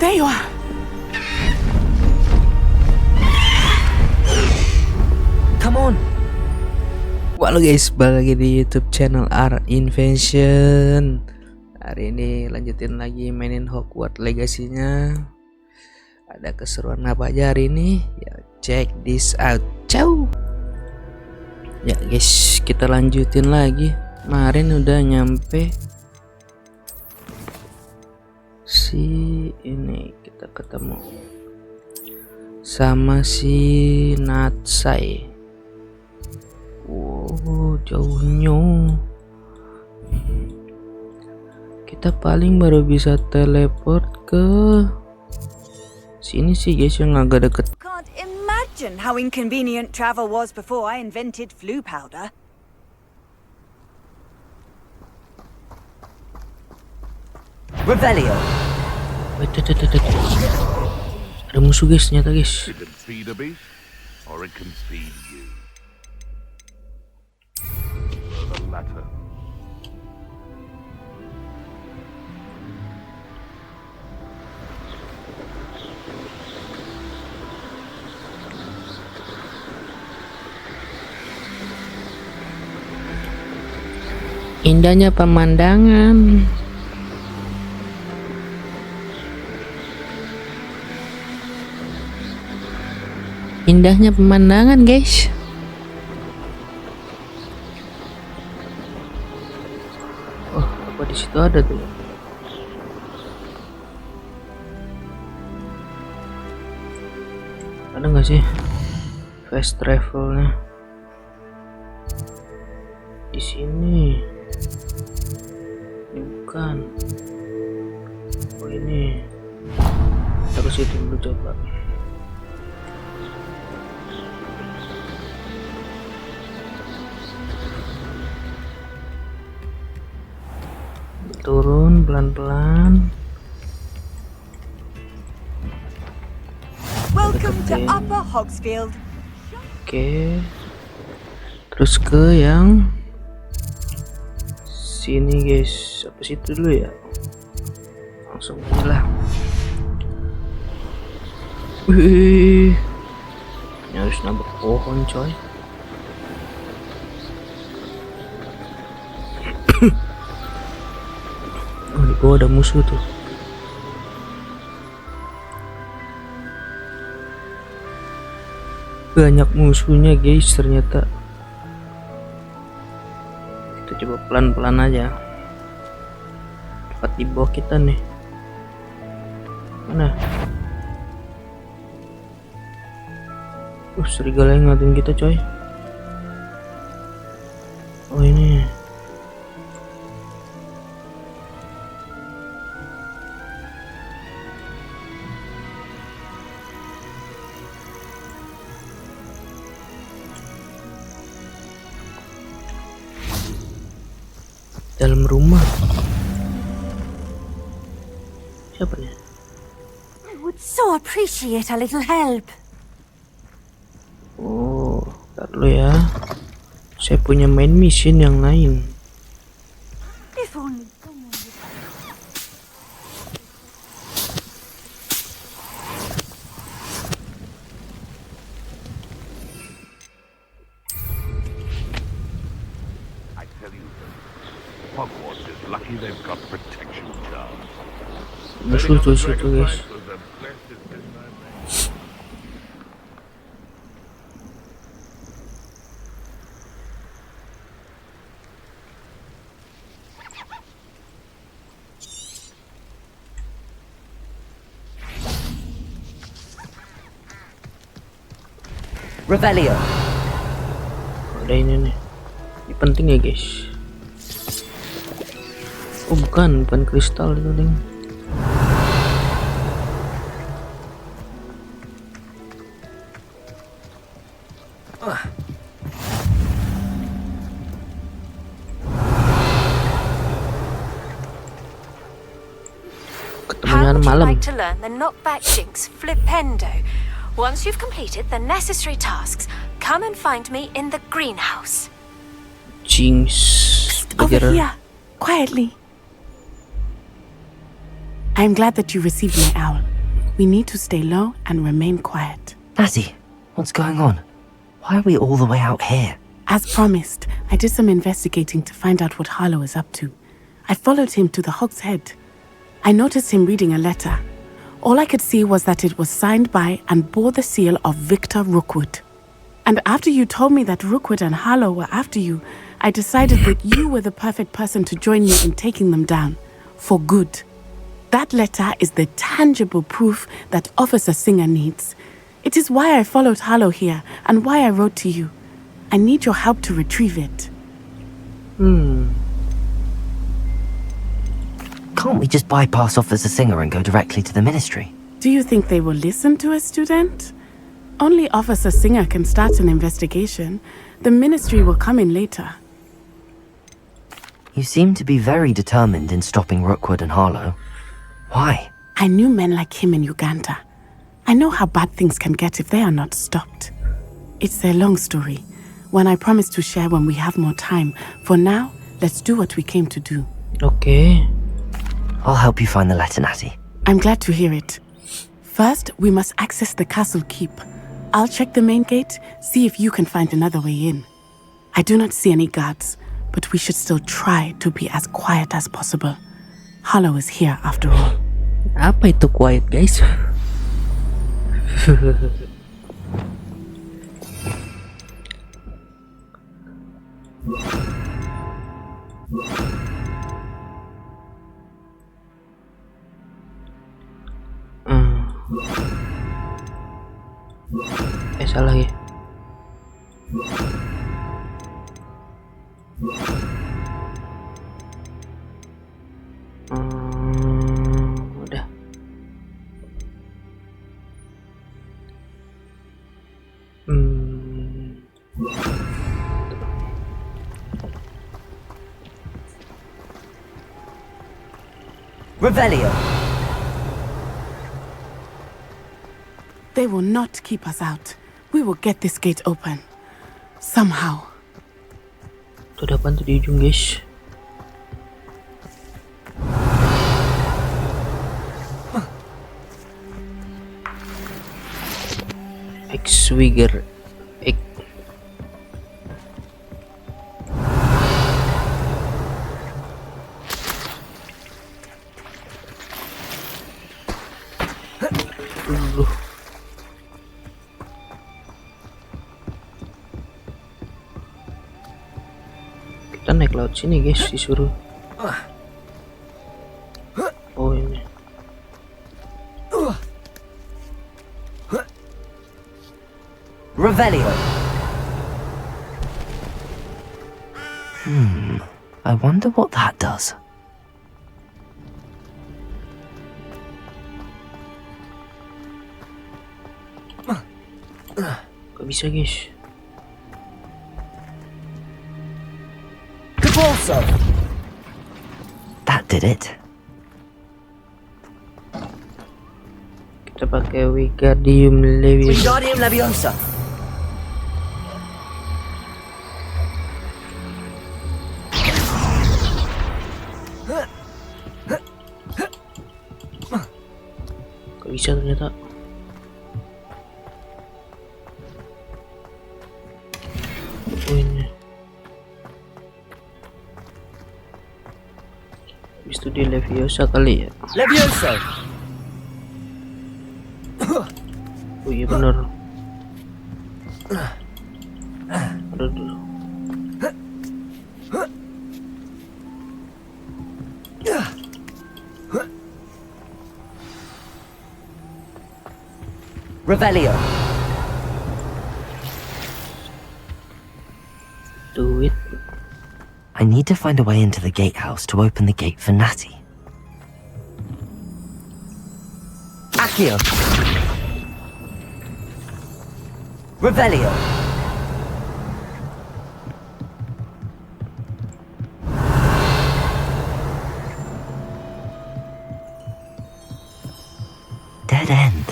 There you are. Come on. Halo guys, balik lagi di YouTube channel ARE.INVASION. Hari ini lanjutin lagi mainin Hogwarts legasinya. Ada keseruan apa aja hari ini? Ya, check this out. Ciao. Ya guys, kita lanjutin lagi. Kemarin udah nyampe ini, kita ketemu sama si Natsai. Wow, jauhnya. Kita paling baru bisa teleport ke sini sih guys, yang agak deket. Can't imagine how inconvenient travel was before I invented flu powder. Revelio. Ada musuh guys, ternyata guys. It can feed a beast, or it can feed you. The latter. Indahnya pemandangan. Indahnya pemandangan guys. Oh, apa di situ ada tuh? Ada nggak sih fast travelnya? Di sini. Ini bukan. Oh ini. Terus itu dulu coba. Turun pelan-pelan. Welcome to Upper Hogsfield. Oke. Terus ke yang sini guys. Apa situ dulu ya? Langsung aja lah. Wih. Ini harus nabrak pohon coy. Oh, di bawah ada musuh tuh. Banyak musuhnya guys ternyata. Kita coba pelan-pelan aja. Tepat di bawah kita nih. Mana? Serigala yang ngatain kita coy. Oh ini. Dalam rumah. Siapa nih? I would so appreciate a little help. Oh, ntar dulu ya. Saya punya main mission yang lain. If only someone would... I tell you, Hogwarts is lucky they've got protection charms. Musuh tuh situ guys. Revelio. Ada ini nih. Ini penting ya guys. Oh bukan kristal itu ding. How would you malam. like to learn the knockback jinx flipendo? Once you've completed the necessary tasks, come and find me in the greenhouse. Jinx. Over here, quietly. I'm glad that you received my owl. We need to stay low and remain quiet. Natty, what's going on? Why are we all the way out here? As promised, I did some investigating to find out what Hallo is up to. I followed him to the Hog's Head. I noticed him reading a letter. All I could see was that it was signed by and bore the seal of Victor Rookwood. And after you told me that Rookwood and Hallo were after you, I decided that you were the perfect person to join me in taking them down. For good. That letter is the tangible proof that Officer Singer needs. It is why I followed Hallo here and why I wrote to you. I need your help to retrieve it. Can't we just bypass Officer Singer and go directly to the ministry? Do you think they will listen to a student? Only Officer Singer can start an investigation. The ministry will come in later. You seem to be very determined in stopping Rookwood and Harlow. Why? I knew men like him in Uganda. I know how bad things can get if they are not stopped. It's a long story, one I promise to share when we have more time. For now, let's do what we came to do. Oke. I'll help you find the letter, Natty. I'm glad to hear it. First, we must access the castle keep. I'll check the main gate, see if you can find another way in. I do not see any guards, but we should still try to be as quiet as possible. Hallo is here after all. Apa itu quiet, guys? Salah ya. Udah. Revelio! They will not keep us out. We will get this gate open. Somehow. Tuh depan tuh di ujung, guys. X-Wigger. Kita naik laut sini, guys, disuruh. Oh, ini. Revelio! I wonder what that does. Gak bisa, guys. That did it. Kita pakai Wingardium Leviosa. Wingardium Leviosa. Gak bisa ternyata. Oh, ini. Habis itu di Leviosa kali ya. Leviosa. Oh iya bener. Ada dulu. Revelio. Do it. I need to find a way into the gatehouse to open the gate for Natty. Accio. Revelio. Dead end.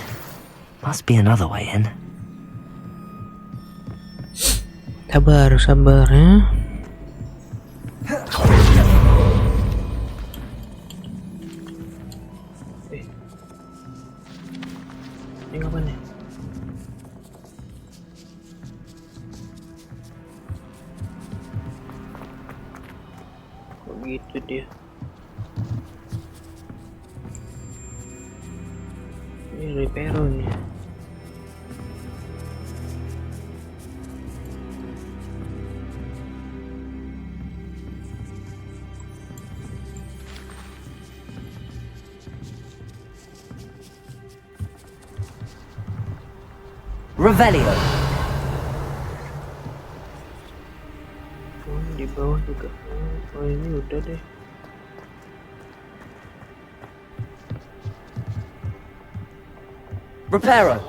Must be another way in. Sabar, sabar ya. Ini ngapain nih? Kok gitu dia? Ini repero nih. Revelio. Oh, di bawah juga. Oh, ini udah deh. Reparo.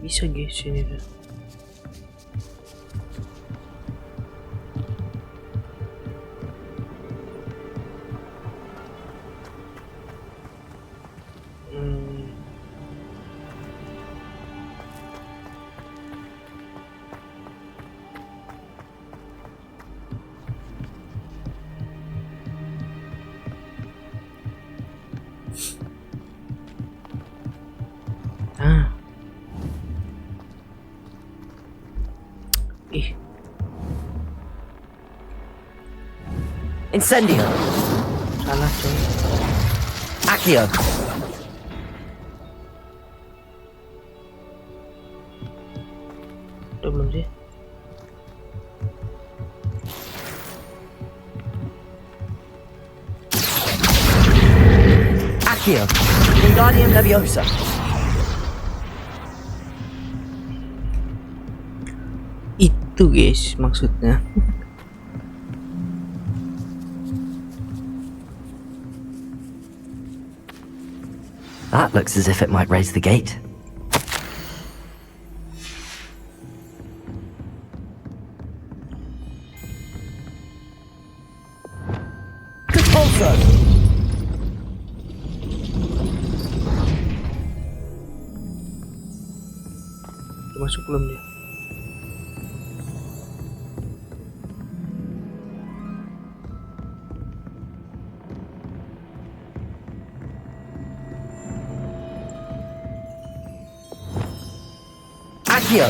Bisa guys ini tuh. Incendio. Salah coy. Accio. Udah belum sih? Accio. Wingardium Leviosa. Itu guys maksudnya. That looks as if it might raise the gate. Expulso! Udah masuk belum dia? Accio.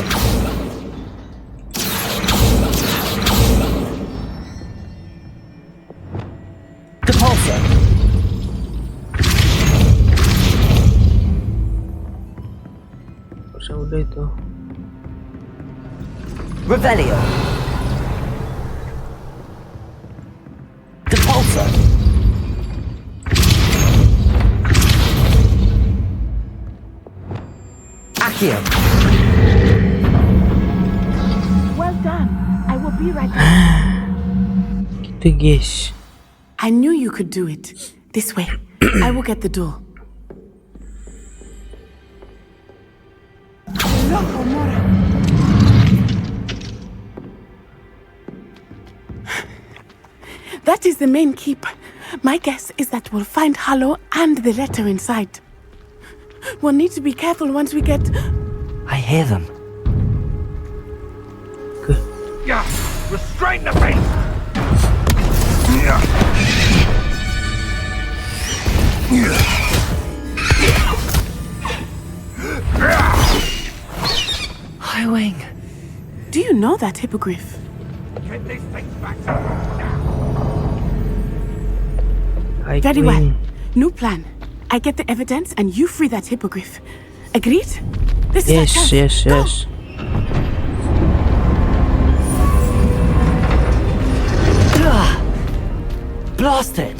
Expulso. Harusnya udah itu. Revelio. Expulso. Accio. Well done. I will be right back. Gitu guys. I knew you could do it. This way. I will get the door. Loco, Mora. That is the main keep. My guess is that we'll find Hallo and the letter inside. We'll need to be careful once we get... I hear them. Yeah, restrain the beast! Yeah. Highwing. Do you know that hippogriff? Get these things back to now. Very well. New plan. I get the evidence and you free that hippogriff. Agreed? This is our chance. Yes. Go. Blast it!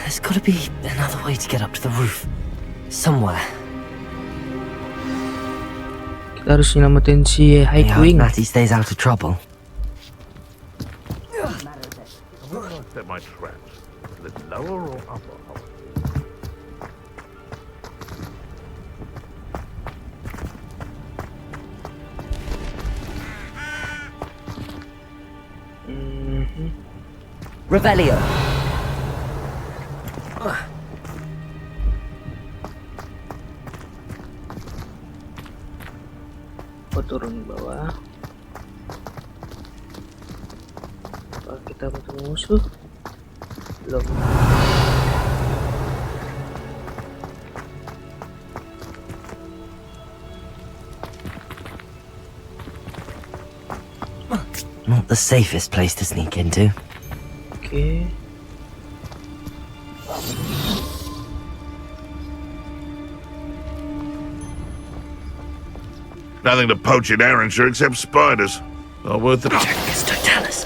There's gotta be another way to get up to the roof. Somewhere. Kita harus nyelamatin si I hope Highwing. Natty stays out of trouble. Set my traps. toilet lower or upper? Revelio. Aku turun ke bawah. Apakah kita ketemu musuh? Belum. Not the safest place to sneak into. Oke. Nothing to poach in Areinshire except spiders. Not worth the... Totalis.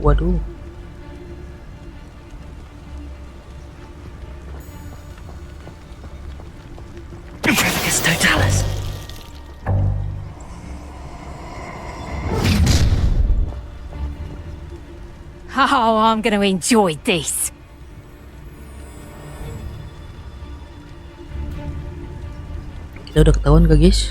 Waduh. Totalis. Oh, I'm going to enjoy this. Kita udah ketahuan gak, guys?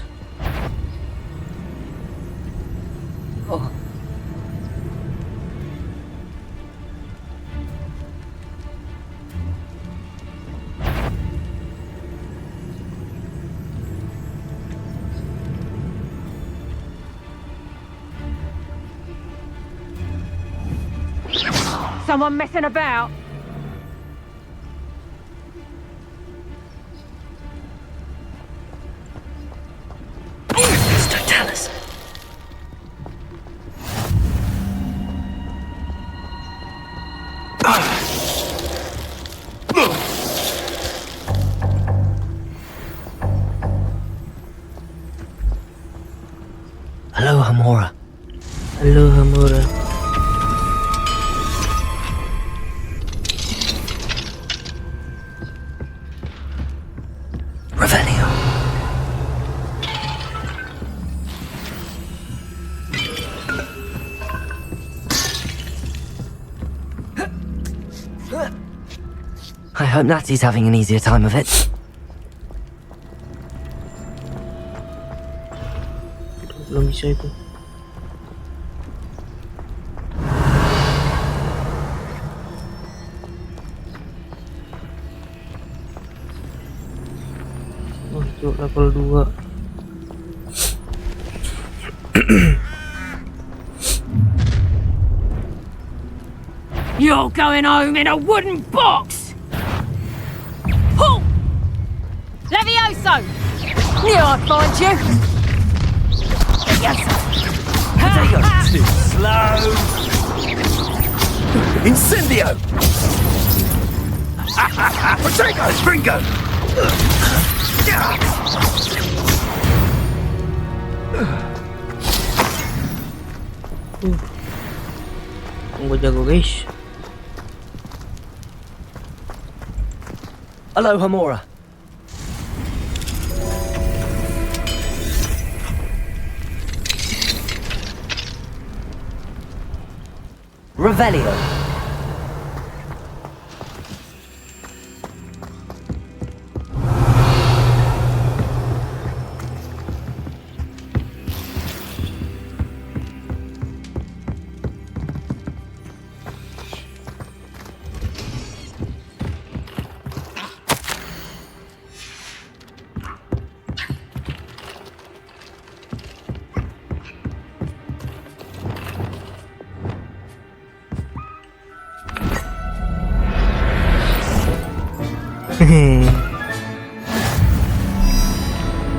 Someone messing about? Totalis. Hello, Hamora. Halo, Hamura. Revelio. I hope Natsy's having an easier time of it. Belum bisa itu. Oh, itu level 2. You're going home in a wooden box! Halt! Levioso! Knew I'd find you! You're too slow. Incendio. Protego. Springo. Tunggu jago, guys. Hello, Hamora. Revelio.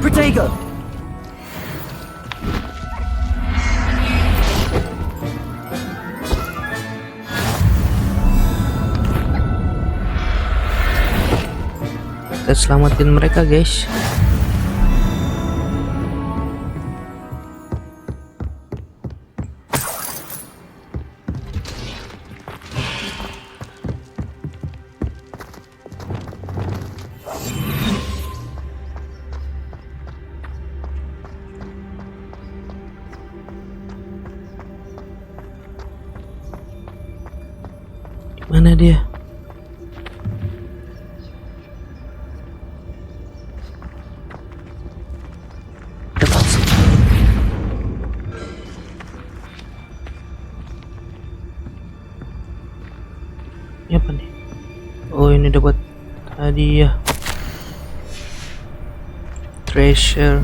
Protego. Kita selamatin mereka, guys. Mana dia? Ini apa nih? Oh, ini dapat hadiah. Treasure.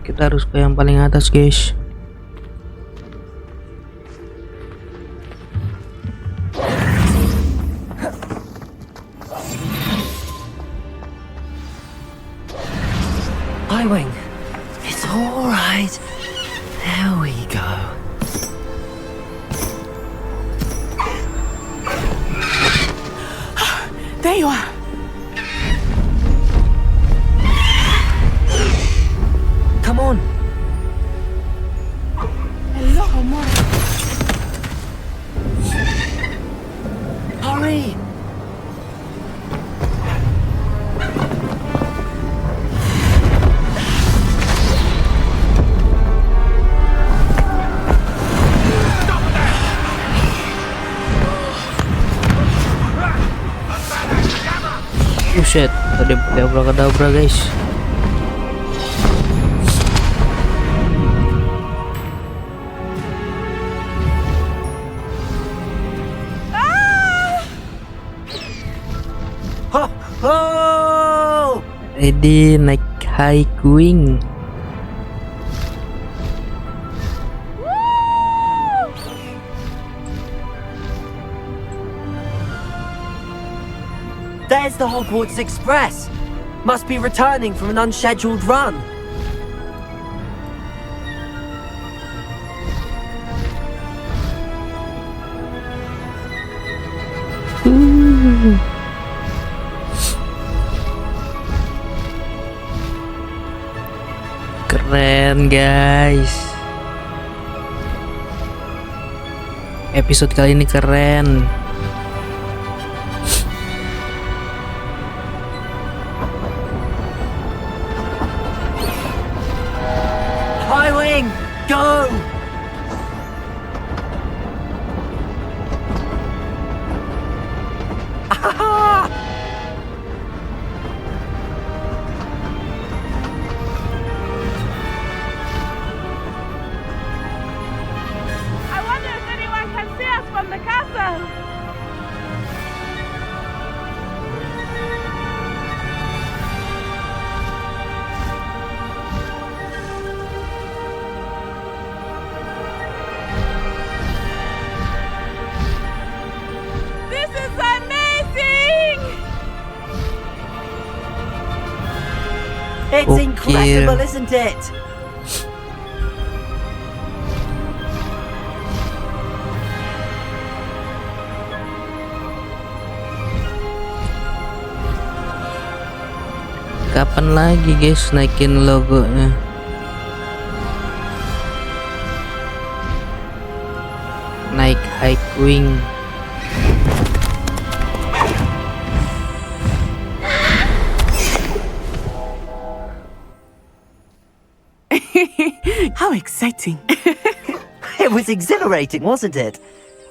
Kita harus ke yang paling atas, guys. Highwing, it's all right. There we go. There you are. Come on. Hello, Mora. Hurry. Buset, tadi pakai abrakadabra, guys. Ho, ho! Ready naik high wing. There's the Hogwarts Express. Must be returning from an unscheduled run. Keren, guys. Episode kali ini keren. Highwing, go! I wonder if anyone can see us from the castle. This is amazing! It's Okay. incredible, isn't it? Kapan lagi, guys, naikin logonya? Naik high wing. How exciting. It was exhilarating, wasn't it?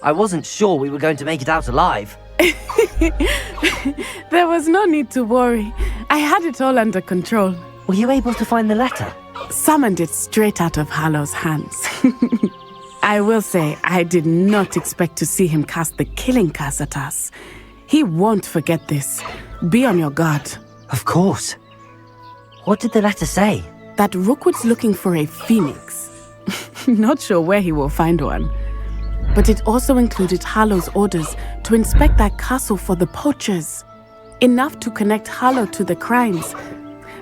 I wasn't sure we were going to make it out alive. There was no need to worry. I had it all under control. Were you able to find the letter? Summoned it straight out of Hallow's hands. I will say, I did not expect to see him cast the killing curse at us. He won't forget this. Be on your guard. Of course. What did the letter say? That Rookwood's looking for a phoenix. Not sure where he will find one. But it also included Hallow's orders to inspect that castle for the poachers. Enough to connect Hallo to the crimes.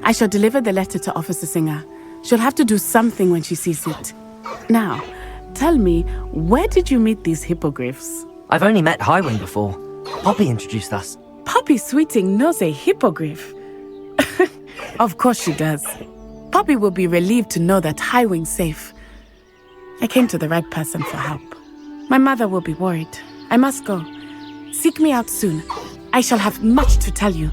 I shall deliver the letter to Officer Singer. She'll have to do something when she sees it. Now, tell me, where did you meet these hippogriffs? I've only met Highwing before. Poppy introduced us. Poppy Sweeting knows a hippogriff. Of course she does. Poppy will be relieved to know that Highwing's safe. I came to the right person for help. My mother will be worried. I must go. Seek me out soon. I shall have much to tell you.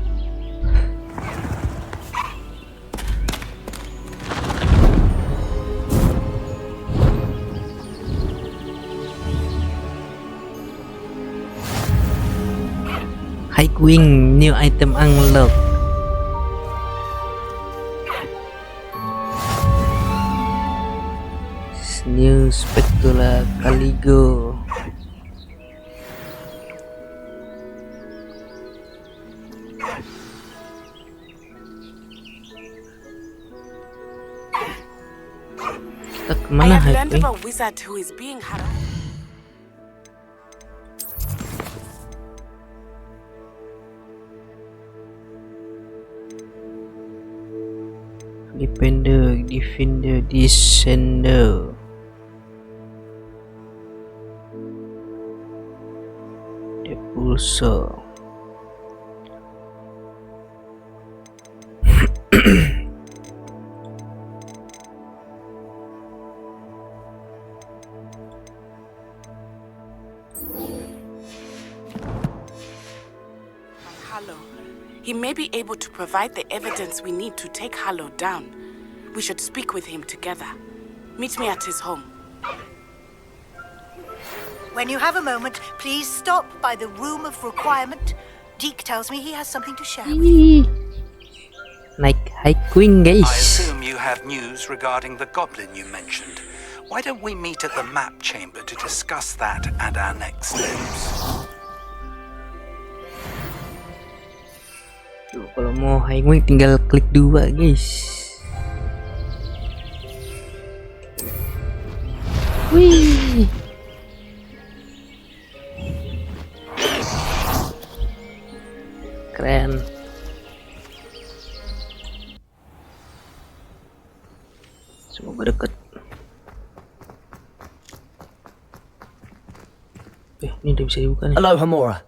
High wing, new item unlock. New spatula Caligo. Kita I kemana have learned High of a wizard who is being harassed. Defender, Descender. Depulso. Hallo. He may be able to provide the evidence we need to take Hallo down. We should speak with him together. Meet me at his home. When you have a moment, please stop by the room of requirement. Deke tells me he has something to share with you. Naik high wing I guys. assume you have news regarding the goblin you mentioned. Why don't we meet at the map chamber to discuss that and our next steps? Tuh, kalau mau high wing tinggal klik 2 guys. Wih. Keren. Semoga deket. Ini udah bisa dibuka nih. Hello, Hamora.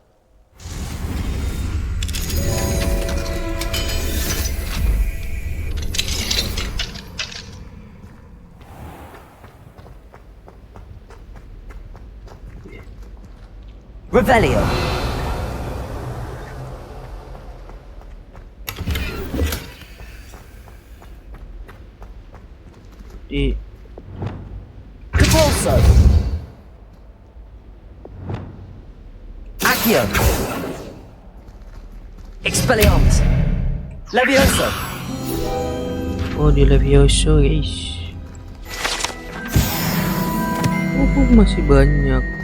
Revelio. Di Capulso. Accio. Expelliarmus. Levioso. oh di Levioso guys. Oh masih banyak.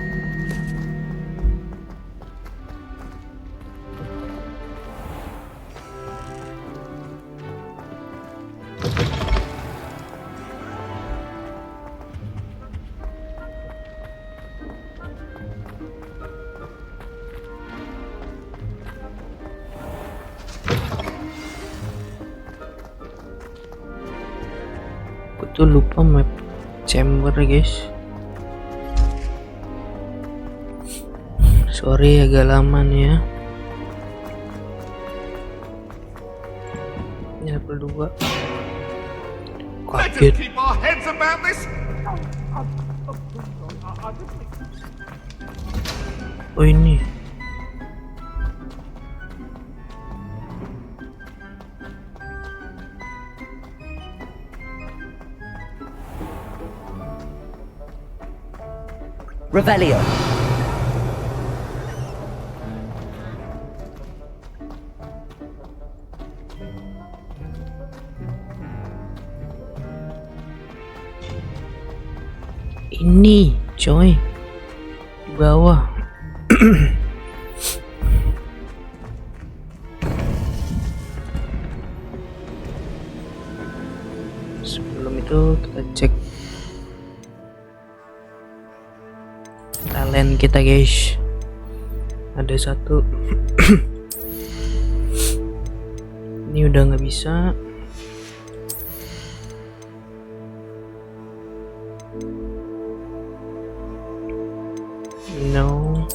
Aku tuh lupa map chamber guys. Sorry agak lama nih ya. Ini level 2. Let's Kaget. just keep our heads about this. Oh ini. Revelio. Ini coy di bawah. Sebelum itu kita cek talent kita guys. Ada satu. Ini udah nggak bisa. No.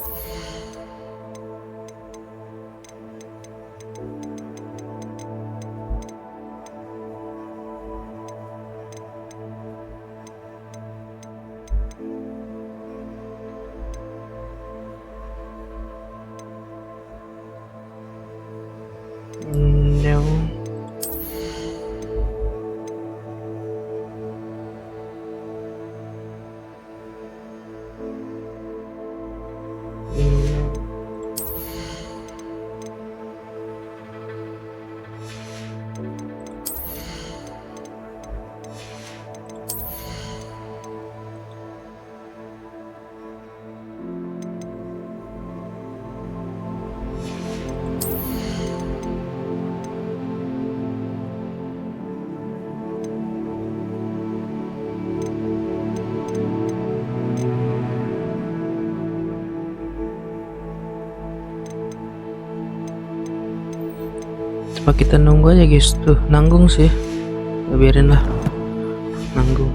No. Coba kita nunggu aja guys. Tuh nanggung sih, ya, biarin lah nanggung.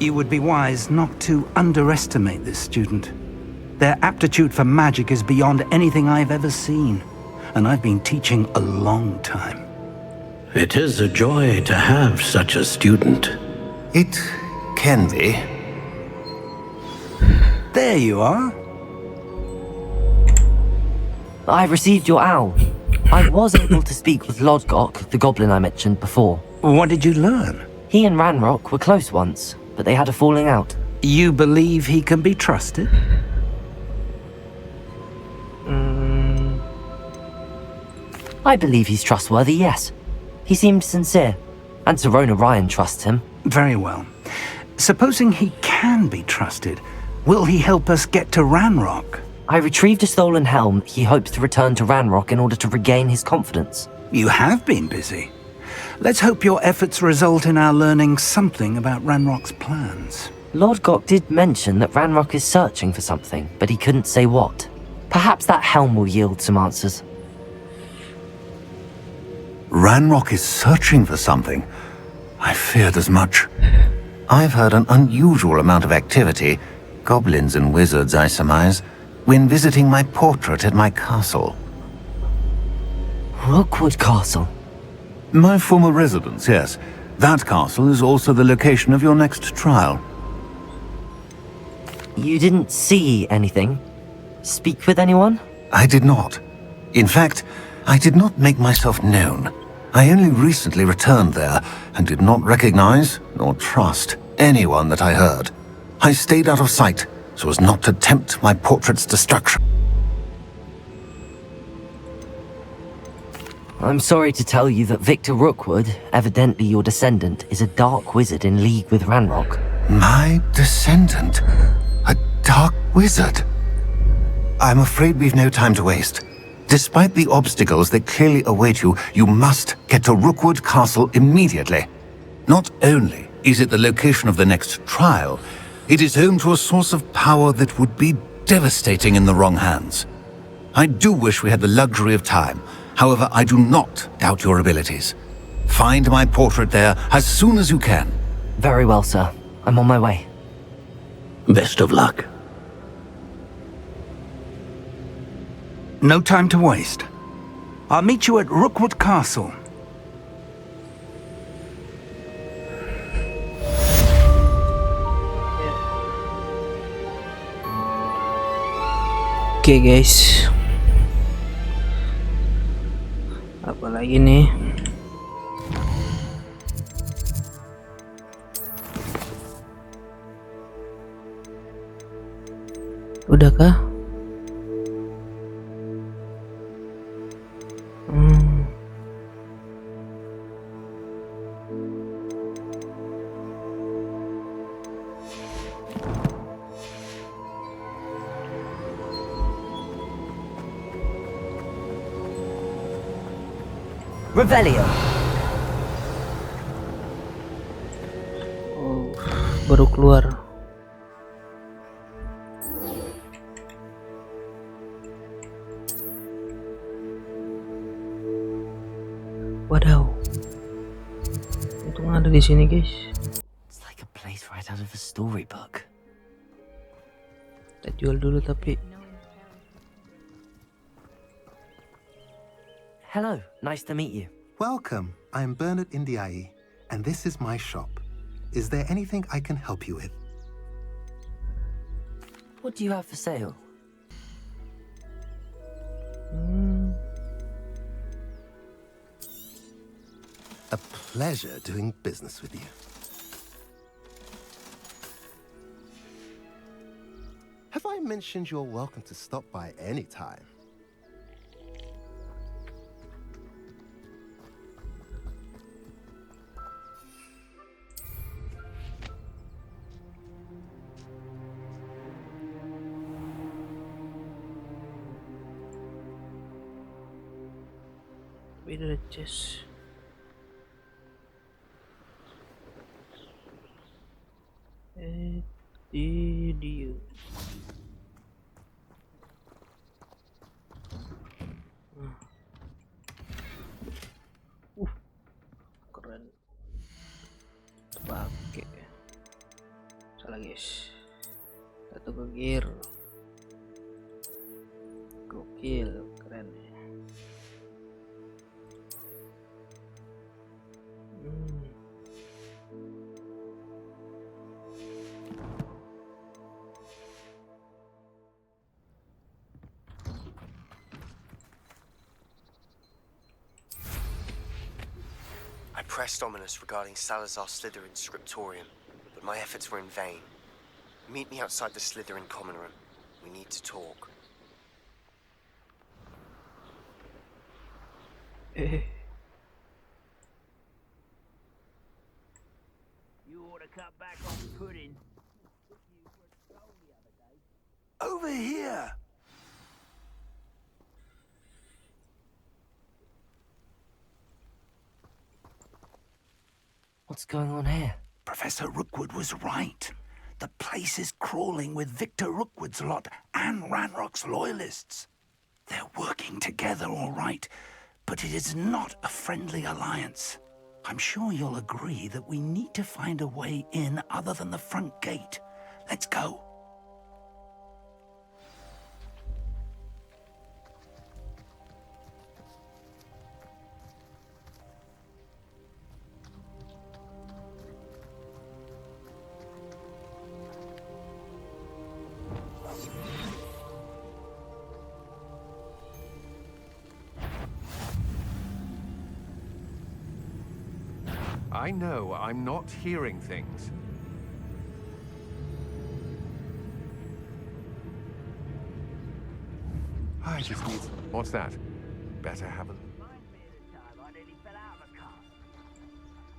You would be wise not to underestimate this student. Their aptitude for magic is beyond anything I've ever seen, and I've been teaching a long time. It is a joy to have such a student. It can be. There you are. I received your owl. I was able to speak with Lodgok, the goblin I mentioned before. What did you learn? He and Ranrock were close once, but they had a falling out. You believe he can be trusted? I believe he's trustworthy, yes. He seemed sincere, and Sirona Ryan trusts him. Very well. Supposing he can be trusted, will he help us get to Ranrock? I retrieved a stolen helm that he hopes to return to Ranrock in order to regain his confidence. You have been busy. Let's hope your efforts result in our learning something about Ranrock's plans. Lodgok did mention that Ranrock is searching for something, but he couldn't say what. Perhaps that helm will yield some answers. Ranrock is searching for something. I feared as much. I've heard an unusual amount of activity, goblins and wizards, I surmise, when visiting my portrait at my castle. Rookwood Castle? My former residence, yes. That castle is also the location of your next trial. You didn't see anything? Speak with anyone? I did not. In fact, I did not make myself known. I only recently returned there and did not recognize nor trust anyone that I heard. I stayed out of sight so as not to tempt my portrait's destruction. I'm sorry to tell you that Victor Rookwood, evidently your descendant, is a dark wizard in league with Ranrock. My descendant? A dark wizard? I'm afraid we've no time to waste. Despite the obstacles that clearly await you, you must get to Rookwood Castle immediately. Not only is it the location of the next trial, it is home to a source of power that would be devastating in the wrong hands. I do wish we had the luxury of time. However, I do not doubt your abilities. Find my portrait there as soon as you can. Very well, sir. I'm on my way. Best of luck. No time to waste. I'll meet you at Rookwood Castle. Oke guys, apa lagi nih? Udah kah? Revelio. Oh, baru keluar. Wadaw. Untung ada di sini, guys. It's like a place right out of a storybook. Kita jual dulu tapi. Hello, nice to meet you. Welcome. I'm Bernard Indiai, and this is my shop. Is there anything I can help you with? What do you have for sale? A pleasure doing business with you. Have I mentioned you're welcome to stop by any time? Beda chest. Dia. lah guys. Satu ke gear. Gokil, keren ya. I pressed Ominous regarding Salazar Slytherin's scriptorium, but my efforts were in vain. Meet me outside the Slytherin common room. We need to talk. You ought to cut back on pudding. Over here! What's going on here? Professor Rookwood was right. The place is crawling with Victor Rookwood's lot and Ranrock's loyalists. They're working together all right, but it is not a friendly alliance. I'm sure you'll agree that we need to find a way in other than the front gate. Let's go. I know I'm not hearing things. I just need... What's that? Better have a...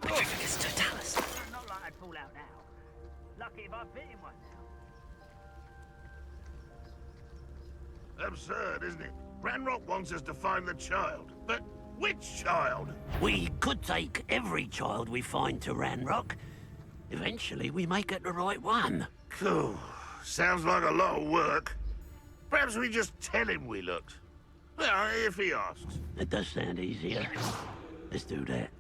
It's Totalis. Not like I'd fall out now. Lucky if I fit in one now. Absurd, isn't it? Ranrock wants us to find the child, but which child? We could take every child we find to Ranrock. Eventually, we may get the right one. Cool. Sounds like a lot of work. Perhaps we just tell him we looked. Well, if he asks. It does sound easier. Let's do that.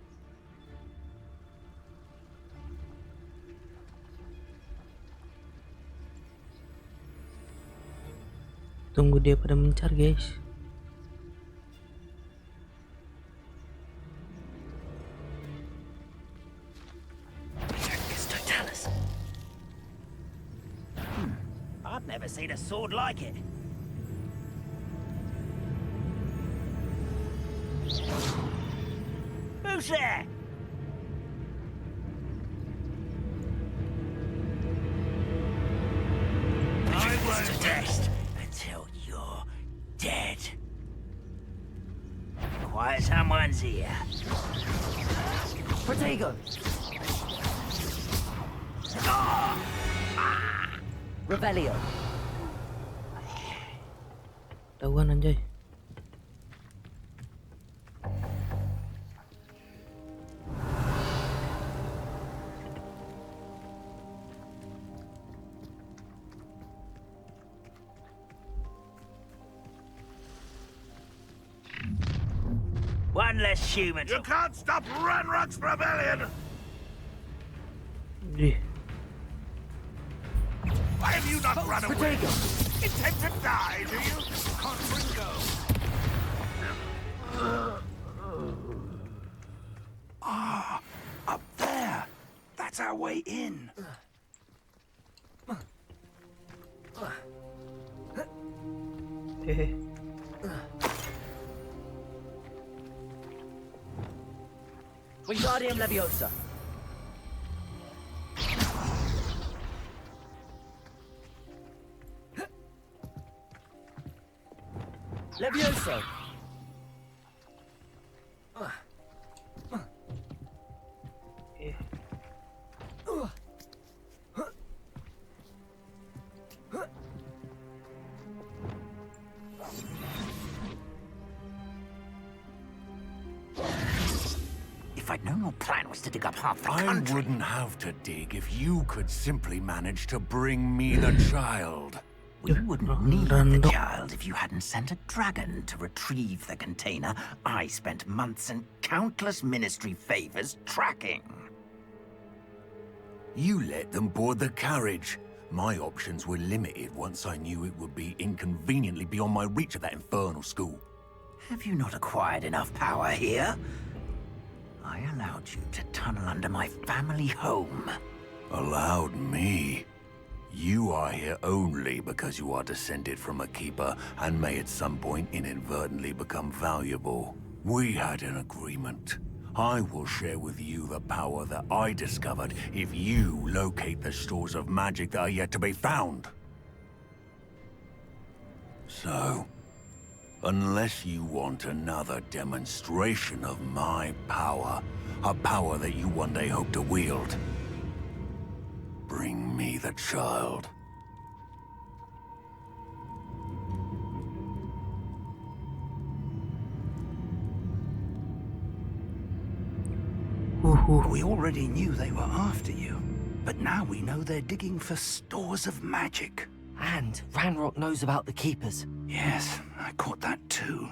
Tunggu dia pada mencar guys. It's Totalis. I've never seen a sword like it. Who's there? I won't rest until you're dead. Quiet someone's here. Protego! Rebellion. Tahuan anjay. One less human. You can't stop Ranrock's rebellion! Why have you not run away? Intend to die, do you? Conquering go. Up there. That's our way in. Wingardium Leviosa. Levioso. If I'd known your plan was to dig up half the country... I wouldn't have to dig if you could simply manage to bring me the child. We wouldn't need the child if you hadn't sent a dragon to retrieve the container I spent months and countless ministry favors tracking. You let them board the carriage. My options were limited once I knew it would be inconveniently beyond my reach at that infernal school. Have you not acquired enough power here? I allowed you to tunnel under my family home. Allowed me? You are here only because you are descended from a keeper and may at some point inadvertently become valuable. We had an agreement. I will share with you the power that I discovered if you locate the stores of magic that are yet to be found. So, unless you want another demonstration of my power, a power that you one day hope to wield, bring me the child. We already knew they were after you, but now we know they're digging for stores of magic. And Ranrock knows about the Keepers. Yes, I caught that too.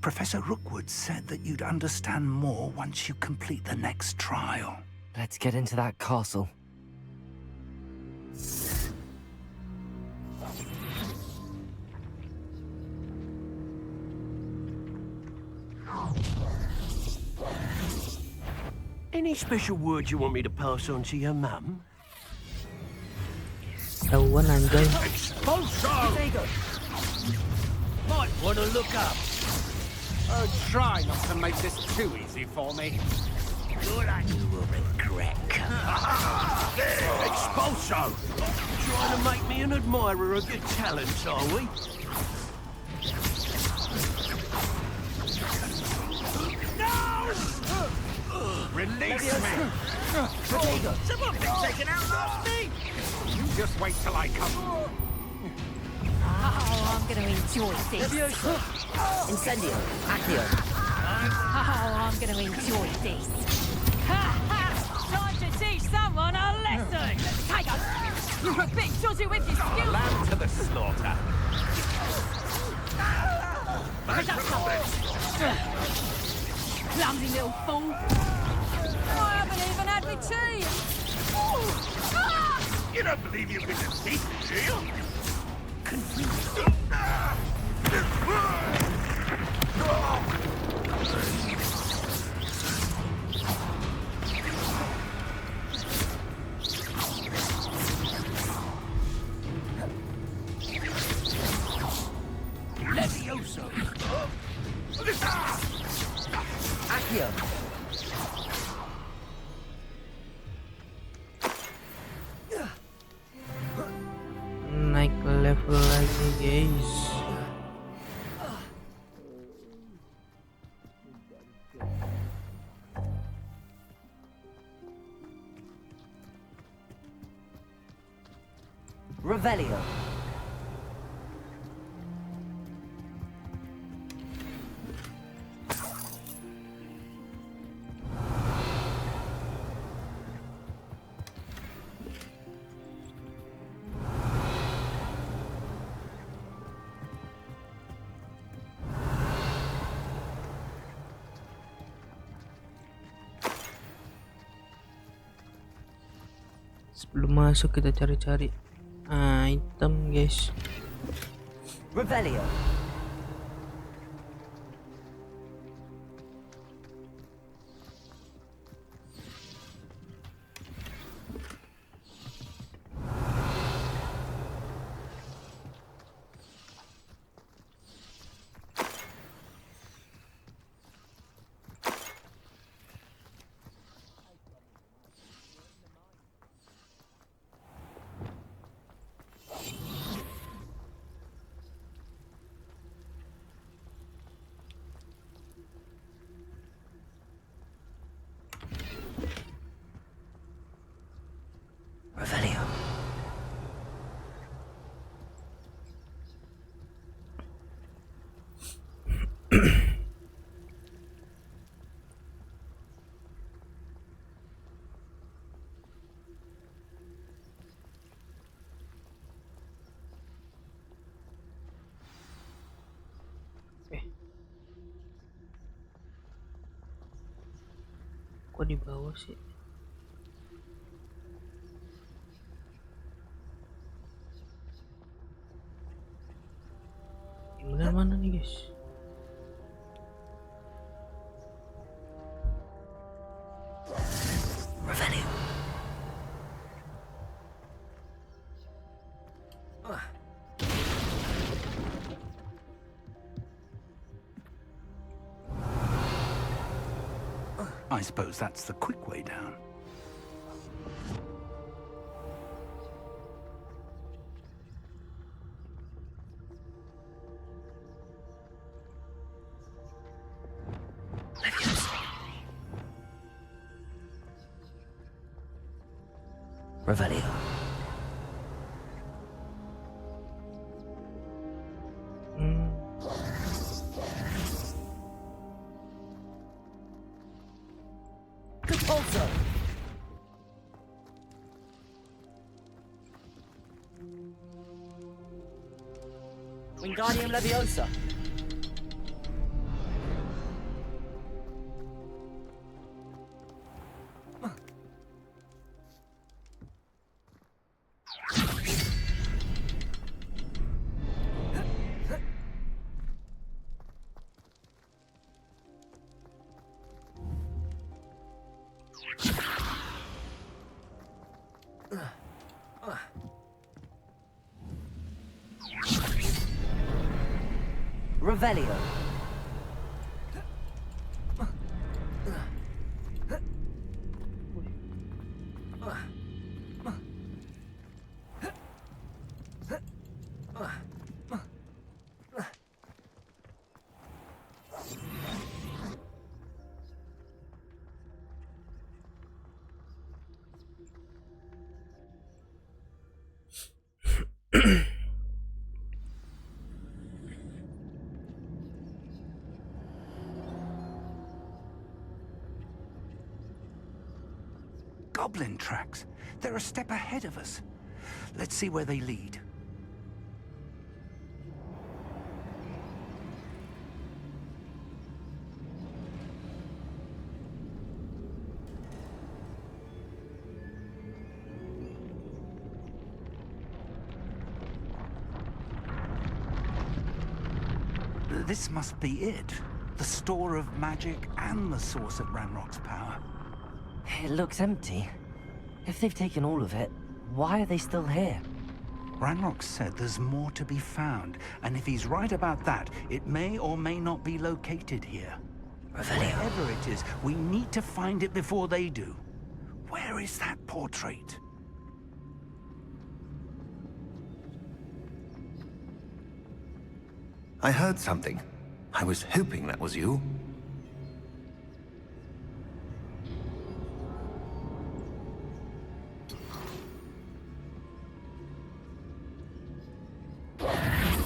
Professor Rookwood said that you'd understand more once you complete the next trial. Let's get into that castle. Any special words you want me to pass on to your mum? Tahuan anjay. Expulso! Might want to look up. Try not to make this too easy for me. You will regret. Expulso! Trying to make me an admirer of your talents, are we? Release me! Someone been taken out last me! You just wait till I come. Oh, I'm gonna enjoy this. Incendio. Accio. Oh, I'm gonna enjoy this. Time to teach someone a lesson. Tiger, you're a bit dodgy with your skills. Lamb to the slaughter. Clumsy little fool. I haven't even had my tea. You don't believe you've been defeated, do you? Levioso. Accio. Naik level lagi guys. Revelio. Sebelum masuk kita cari-cari item guys. Revelio. Revelio. Kok di bawah sih? Bener mana nih guys? Revelio. I suppose that's the quick way down. Revelio. Repulsor. Wingardium Leviosa. Revelio. Goblin tracks. They're a step ahead of us. Let's see where they lead. This must be it. The store of magic and the source of Ranrock's power. It looks empty. If they've taken all of it, why are they still here? Ranrock said there's more to be found, and if he's right about that, it may or may not be located here. Revelio. Wherever it is, we need to find it before they do. Where is that portrait? I heard something. I was hoping that was you.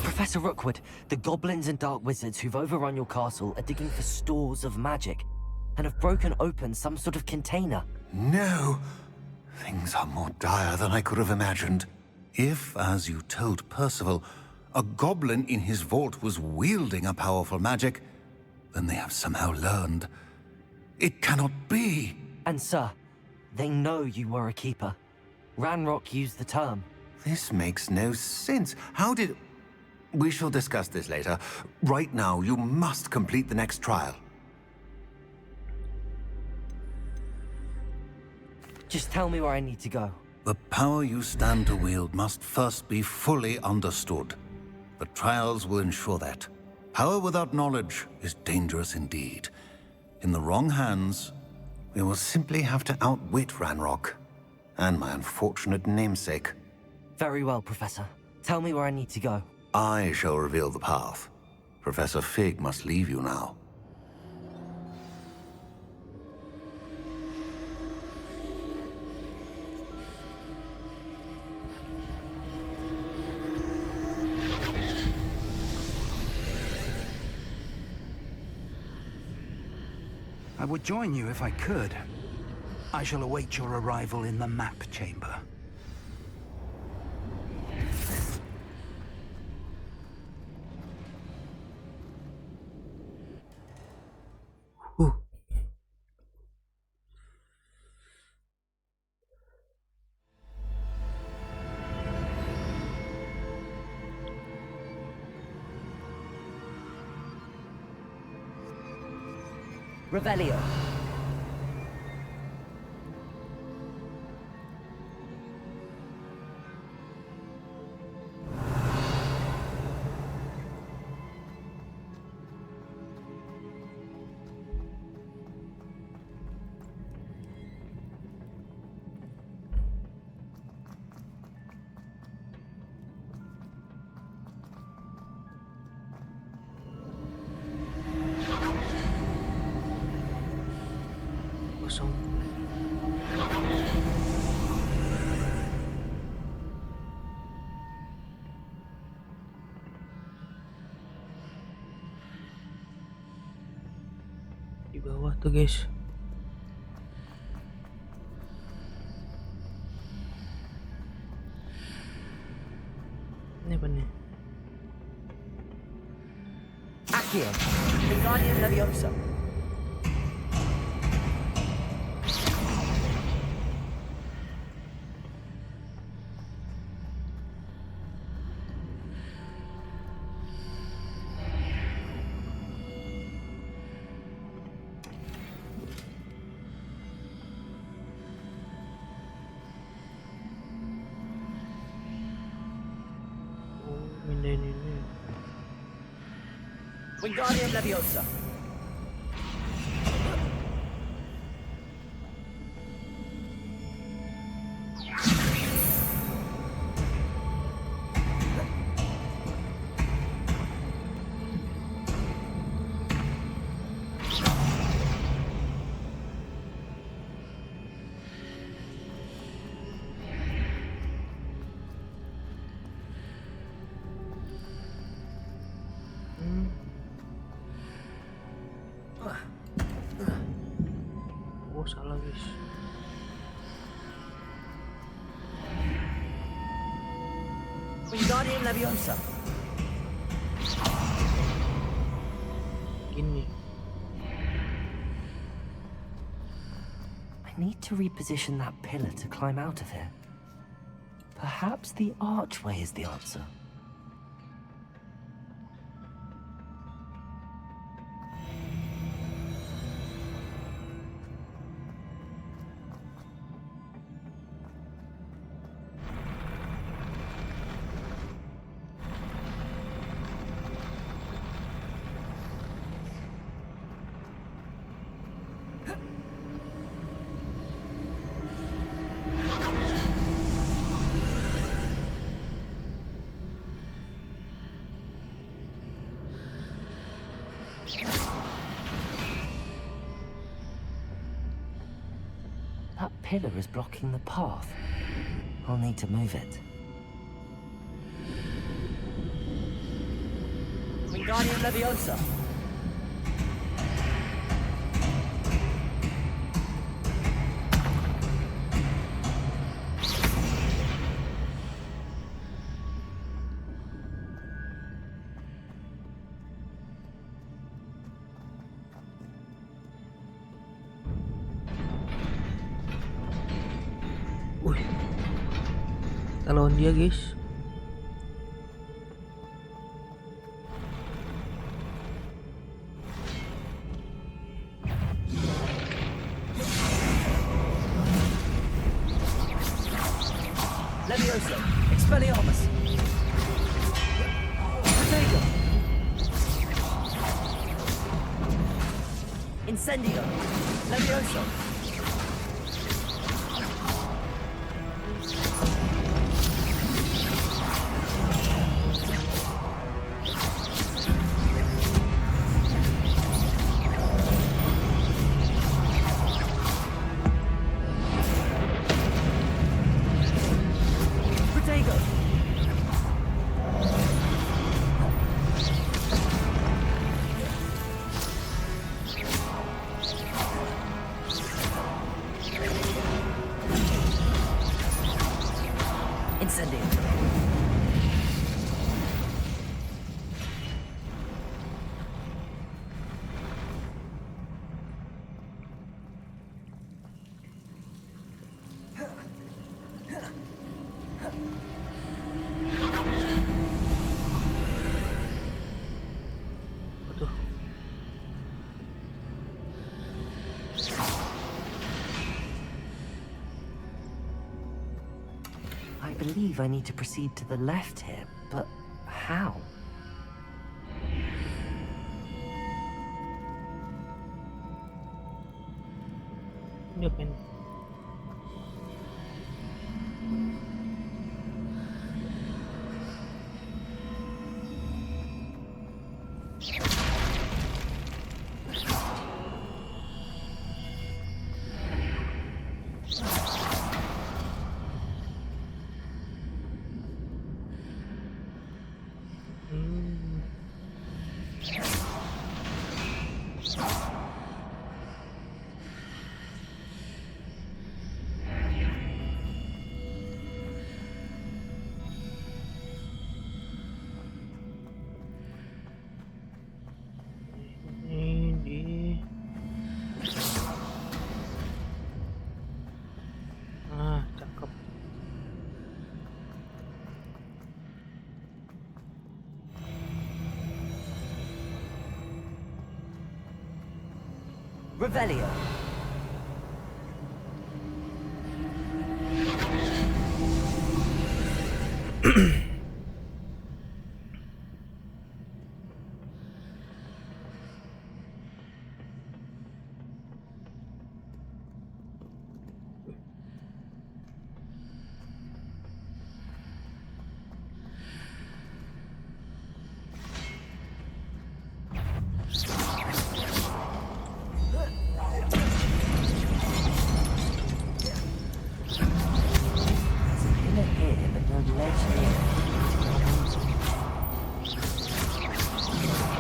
Professor Rookwood, the goblins and dark wizards who've overrun your castle are digging for stores of magic and have broken open some sort of container. No! Things are more dire than I could have imagined. If, as you told Percival, a goblin in his vault was wielding a powerful magic, then they have somehow learned. It cannot be! And sir, they know you were a keeper. Ranrock used the term. This makes no sense. How did... We shall discuss this later. Right now, you must complete the next trial. Just tell me where I need to go. The power you stand to wield must first be fully understood. The trials will ensure that. Power without knowledge is dangerous indeed. In the wrong hands, we will simply have to outwit Ranrock and my unfortunate namesake. Very well, Professor. Tell me where I need to go. I shall reveal the path. Professor Fig must leave you now. I would join you if I could. I shall await your arrival in the map chamber. Revelio. Kosong. Di bawah tuh guys. Ini apa nih? Accio. Wingardium Leviosa. Mindahin ini. Wingardium Leviosa. Oh salah guys. Wingardium Leviosa. Gini. I need to reposition that pillar to climb out of here. Perhaps the archway is the answer. That pillar is blocking the path. I'll need to move it. Wingardium Leviosa. Kita lawan dia guys. Leviosa. Expelliarmus. Protego. Incendio. Leviosa. believe I need to proceed to the left here, but how? Ngapain? Cakep. Revelio.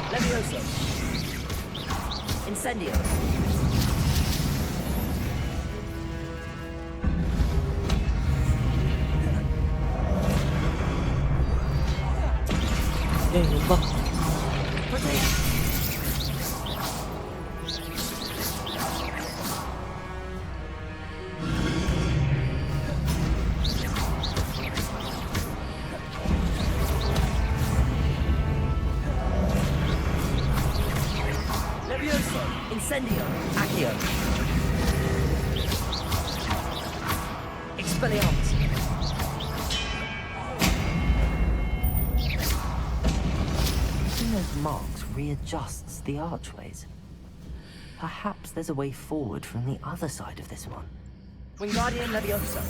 Levioso. Incendio. Lupa. Levioso. Incendio. Accio. Expelliarmus. Those marks readjusts the archways. Perhaps there's a way forward from the other side of this one. Wingardium Leviosa.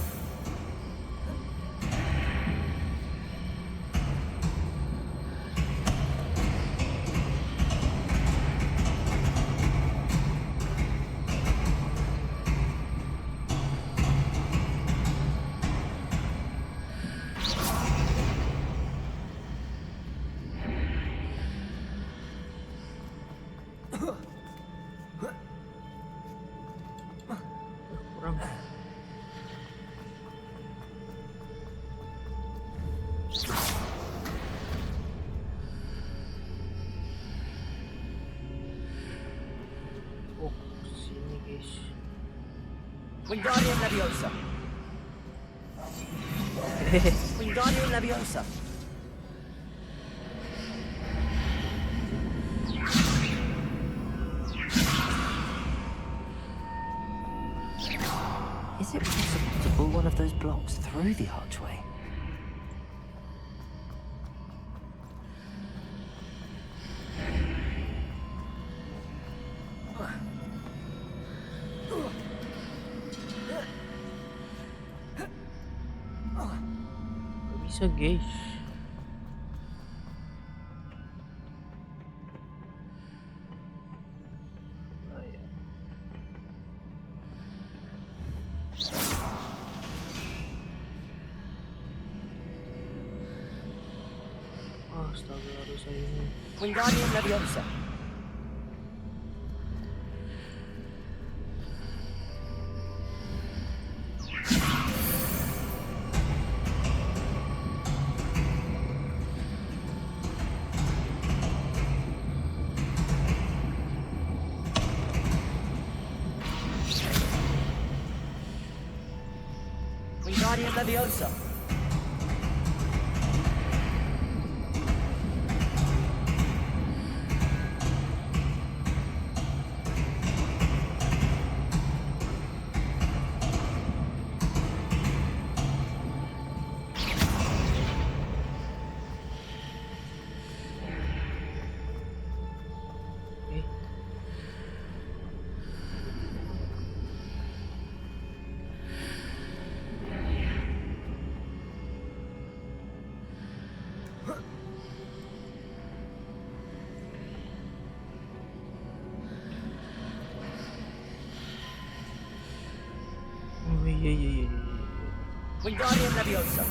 Oh, sini guys. Wingardium Leviosa. Wingardium Leviosa. Is it possible to pull one of those blocks through the archway? Bisa guys. Astaga, harus saya ini. Wingardium Leviosa. Wingardium Leviosa. Wingardium Leviosa.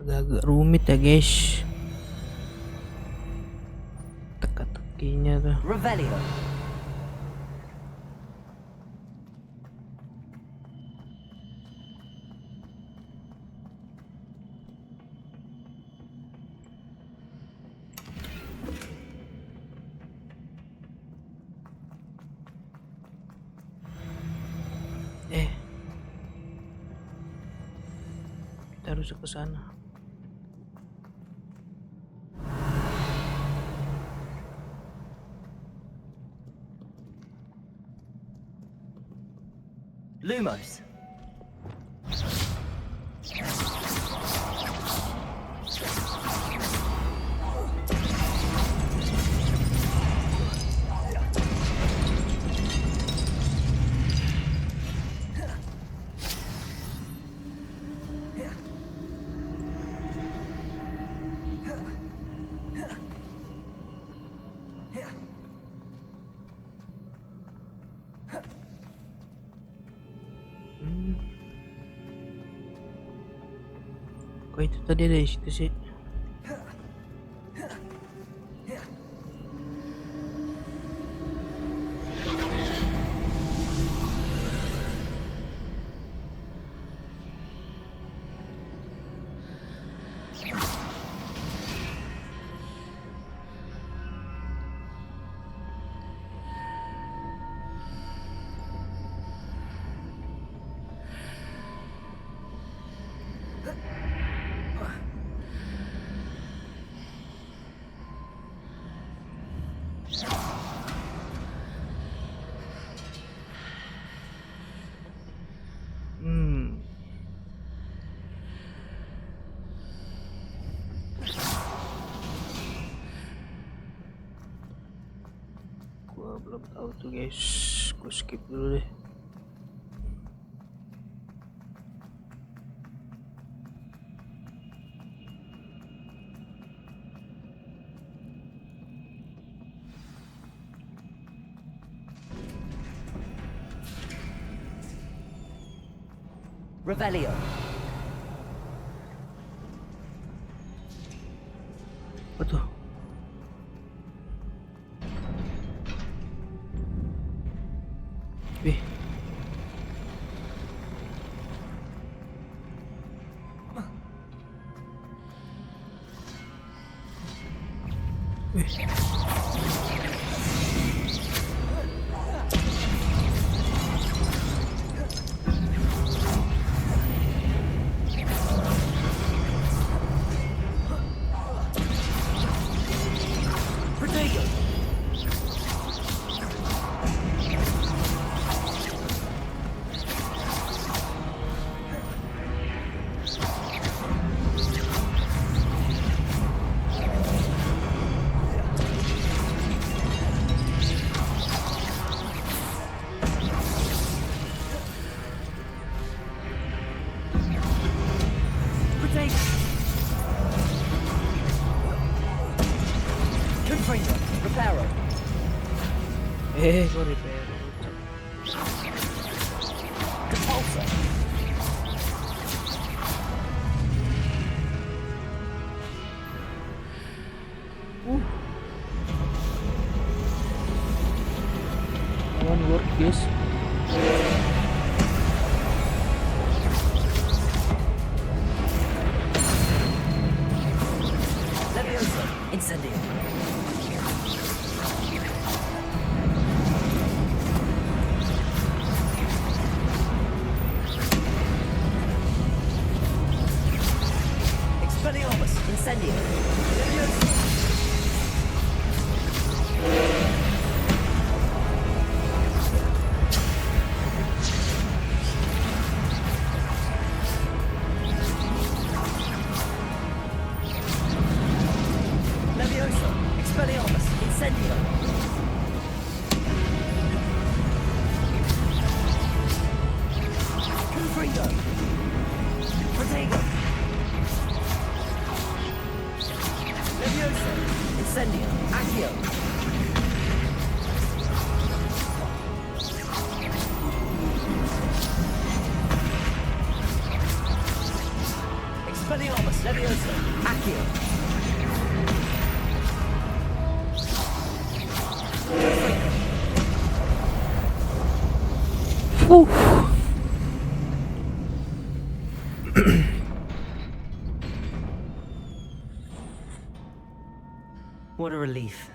Agak rumit ya guys, teka-tekinya tuh. Revelio. Kita harus ke sana. Lumos. Kok itu tadi ada di situ sih? Gua belum tahu tuh guys, gua skip dulu deh. Revelio. Apa tuh? Wih. Kok repair? One work guys. Leviosa. Incendio. Incendio. Levioso. Expelliarmus. Incendio. Confringo. Protego. Levioso. Incendio. Accio. Expelliarmus. Levioso. Accio. What a relief.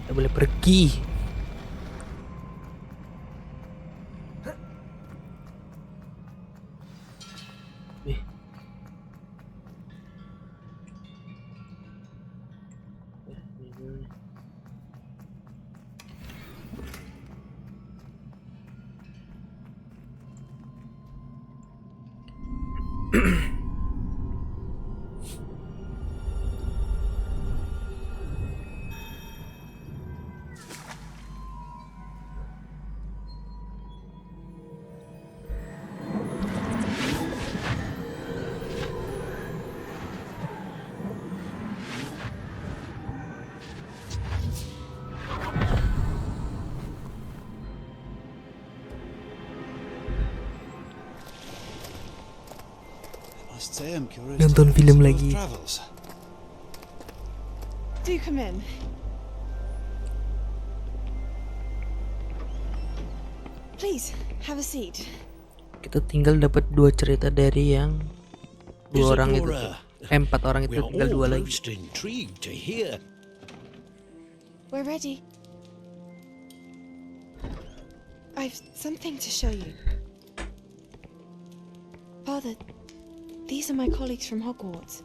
Kita boleh pergi. Nonton film lagi. Do come in. Please, have a seat. Kita tinggal dapat 2 cerita dari yang 2 orang itu. 4 orang itu, tinggal 2 lagi. We're ready. I've something to show you. Father, these are my colleagues from Hogwarts.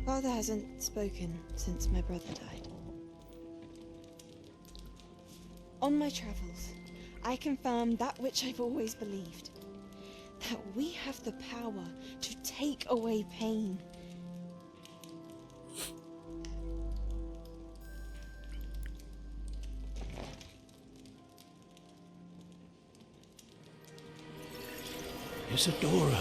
Father hasn't spoken since my brother died. On my travels, I confirmed that which I've always believed. That we have the power to take away pain. Isadora.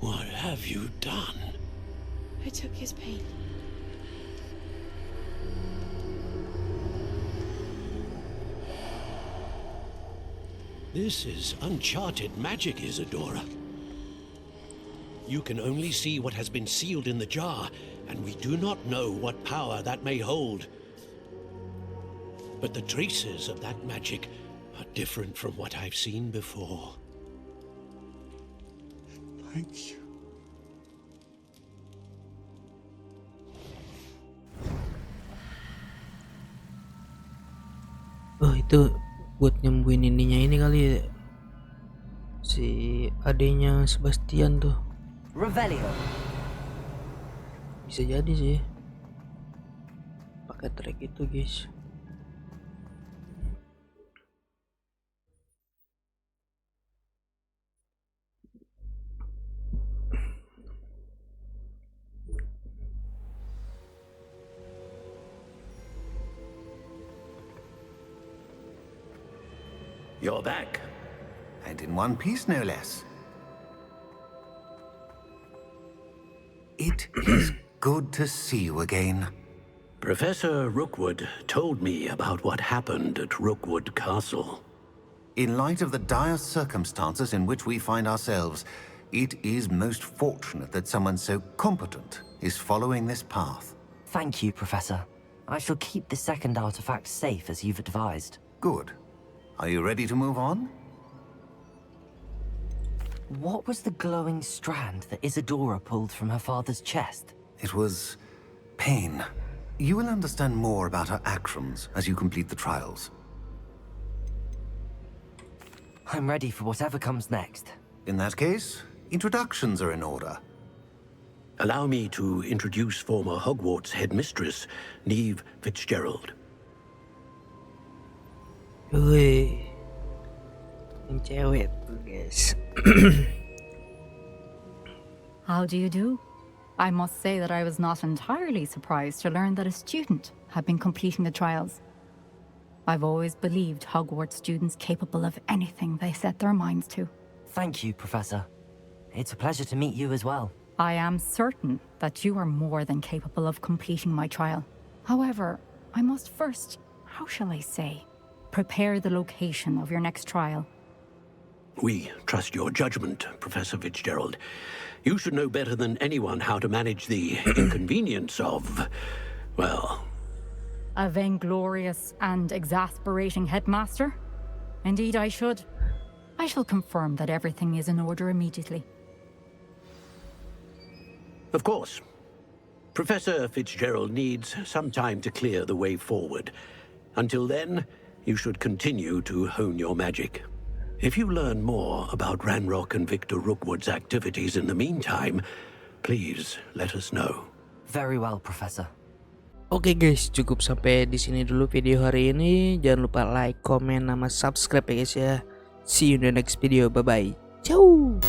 What have you done? I took his pain. This is uncharted magic, Isadora. You can only see what has been sealed in the jar, and we do not know what power that may hold. But the traces of that magic are different from what I've seen before. Thank you. Oh, itu buat nyembuhin ininya ini kali ya. Si adenya Sebastian tuh. Revelio. Bisa jadi sih. Pakai track itu, guys. You're back. And in one piece, no less. It is good to see you again. Professor Rookwood told me about what happened at Rookwood Castle. In light of the dire circumstances in which we find ourselves, it is most fortunate that someone so competent is following this path. Thank you, Professor. I shall keep the second artifact safe as you've advised. Good. Are you ready to move on? What was the glowing strand that Isadora pulled from her father's chest? It was pain. You will understand more about her actions as you complete the trials. I'm ready for whatever comes next. In that case, introductions are in order. Allow me to introduce former Hogwarts headmistress, Neve Fitzgerald. Wih, yang cewek tuh guys. How do you do? I must say that I was not entirely surprised to learn that a student had been completing the trials. I've always believed Hogwarts students capable of anything they set their minds to. Thank you, Professor. It's a pleasure to meet you as well. I am certain that you are more than capable of completing my trial. However, I must first, how shall I say, prepare the location of your next trial. We trust your judgment, Professor Fitzgerald. You should know better than anyone how to manage the inconvenience of, well... A vainglorious and exasperating headmaster? Indeed I should. I shall confirm that everything is in order immediately. Of course. Professor Fitzgerald needs some time to clear the way forward. Until then, you should continue to hone your magic. If you learn more about Ranrock and Victor Rookwood's activities in the meantime, please let us know. Very well, Professor. Oke guys, cukup sampai di sini dulu video hari ini. Jangan lupa like, comment, sama subscribe ya guys ya. See you in the next video. Bye bye. Ciao.